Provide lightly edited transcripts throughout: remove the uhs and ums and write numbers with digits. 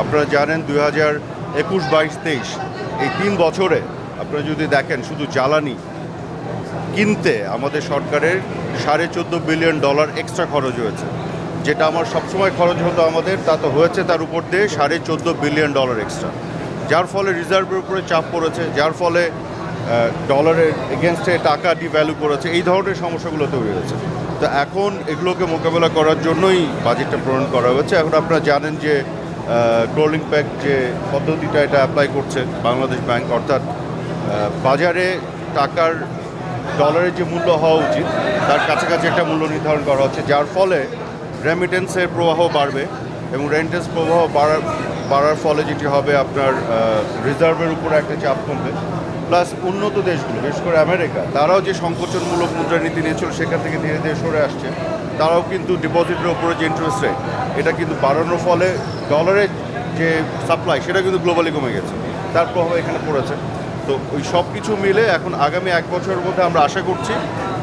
আপনারা জানেন 2021-22-23 এই 3 বছরে আপনারা যদি দেখেন শুধু জ্বালানি কিনতে আমাদের সরকারের $14.5 বিলিয়ন এক্সট্রা খরচ হয়েছে, যেটা আমার সবসময় খরচ হতো আমাদের, তা তো হয়েছে তার উপর দিয়ে $14.5 বিলিয়ন এক্সট্রা, যার ফলে রিজার্ভের উপরে চাপ পড়েছে, যার ফলে ডলারের এগেনস্টে টাকা ডিভ্যালু করেছে, এই ধরনের সমস্যাগুলো তৈরি হয়েছে। তো এখন এগুলোকে মোকাবেলা করার জন্যই বাজেটটা প্রণয়ন করা হয়েছে। এখন আপনারা জানেন যে রোলিং ব্যাক যে পদ্ধতিটা এটা অ্যাপ্লাই করছে বাংলাদেশ ব্যাংক, অর্থাৎ বাজারে টাকার ডলারের যে মূল্য হওয়া উচিত তার কাছাকাছি একটা মূল্য নির্ধারণ করা হচ্ছে, যার ফলে রেমিটেন্সের প্রবাহ বাড়বে এবং রেমিটেন্স প্রবাহ বাড়ার ফলে যেটি হবে আপনার রিজার্ভের উপরে একটা চাপ কমবে। প্লাস উন্নত দেশগুলো, বিশেষ করে আমেরিকা, তারাও যে সংকোচনমূলক মুদ্রানীতি নিয়েছিল সেখান থেকে ধীরে ধীরে সরে আসছে। তারাও কিন্তু ডিপোজিটের উপরে যে ইন্টারেস্ট রেট এটা কিন্তু বাড়ানোর ফলে ডলারের যে সাপ্লাই সেটা কিন্তু গ্লোবালি কমে গেছে, তার প্রভাব এখানে পড়েছে। তো ওই সব কিছু মিলে এখন আগামী 1 বছরের মধ্যে আমরা আশা করছি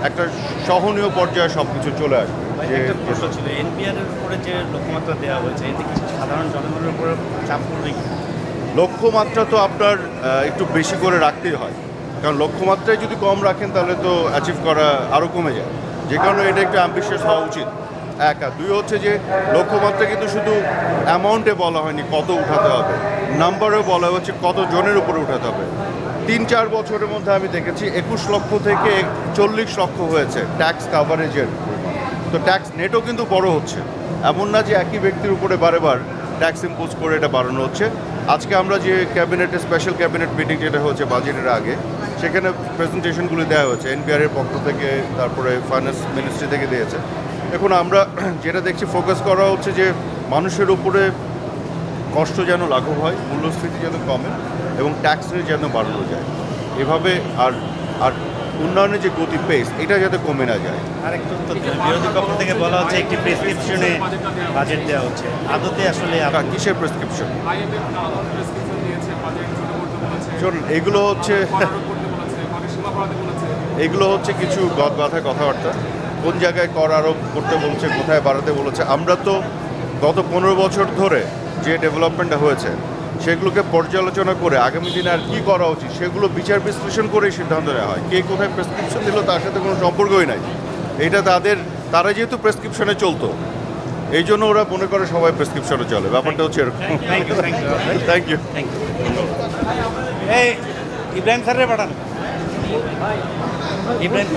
একটা সহনীয় পর্যায়ে সব কিছু চলে আসবে। যে প্রশ্ন ছিল এনপিআরের উপরে যে লক্ষ্যমাত্রা দেওয়া হয়েছে, এতে কি সাধারণ জনগণের উপরে চাপ পড়বে কি? লক্ষ্যমাত্রা তো আপনার একটু বেশি করে রাখতেই হয়, কারণ লক্ষ্যমাত্রায় যদি কম রাখেন তাহলে তো অ্যাচিভ করা আরও কমে যায়, যে কারণে এটা একটু অ্যাম্বিশিয়াস হওয়া উচিত। এক আর দুই হচ্ছে যে লক্ষ্যমাত্রা কিন্তু শুধু অ্যামাউন্টে বলা হয়নি কত উঠাতে হবে, নাম্বারেও বলা হচ্ছে কত জনের উপরে উঠাতে হবে। 3-4 বছরের মধ্যে আমি দেখেছি 21 লক্ষ থেকে 40 লক্ষ হয়েছে ট্যাক্স কাভারেজের। তো ট্যাক্স নেটও কিন্তু বড় হচ্ছে, এমন না যে একই ব্যক্তির উপরে বারেবার ট্যাক্স ইম্পোজ করে এটা বাড়ানো হচ্ছে। আজকে আমরা যে ক্যাবিনেটে স্পেশাল ক্যাবিনেট মিটিং যেটা হচ্ছে বাজেটের আগে, সেখানে প্রেজেন্টেশনগুলি দেওয়া হয়েছে এনপিআরের পক্ষ থেকে, তারপরে ফাইন্যান্স মিনিস্ট্রি থেকে দিয়েছে। এখন আমরা যেটা দেখছি ফোকাস করা হচ্ছে যে মানুষের উপরে কষ্ট যেন লাঘব হয়, মূল্যস্ফীতি যেন কমে এবং ট্যাক্স রেট যেন বাড়ানো যায় এভাবে, আর আর উন্নয়নের যে গতি পেস এটা যাতে কমে না যায়। আরেকটু বিরোধী পক্ষ থেকে বলা হচ্ছে একটি প্রেসক্রিপশনে বাজেট দেওয়া হচ্ছে, আদতে আসলে কিসের প্রেসক্রিপশন? শুনুন, এগুলো হচ্ছে কিছু গদবাঁধা কথাবার্তা। কোন জায়গায় কর আরোপ করতে বলছে, কোথায় বাড়াতে বলেছে। আমরা তো গত 15 বছর ধরে যে ডেভেলপমেন্টটা হয়েছে সেগুলোকে পর্যালোচনা করে আগামী দিনে আর কী করা উচিত সেগুলো বিচার বিশ্লেষণ করেই সিদ্ধান্ত নেওয়া হয়। কে কোথায় প্রেসক্রিপশন দিল তার সাথে কোনো সম্পর্কই নাই। এটা তারা যেহেতু প্রেসক্রিপশনে চলতো এই জন্য ওরা মনে করে সবাই প্রেসক্রিপশনে চলে, ব্যাপারটা হচ্ছে এরকম। Thank you. এই ইব্রাহিম স্যারের পাঠান। ইব্রাহিম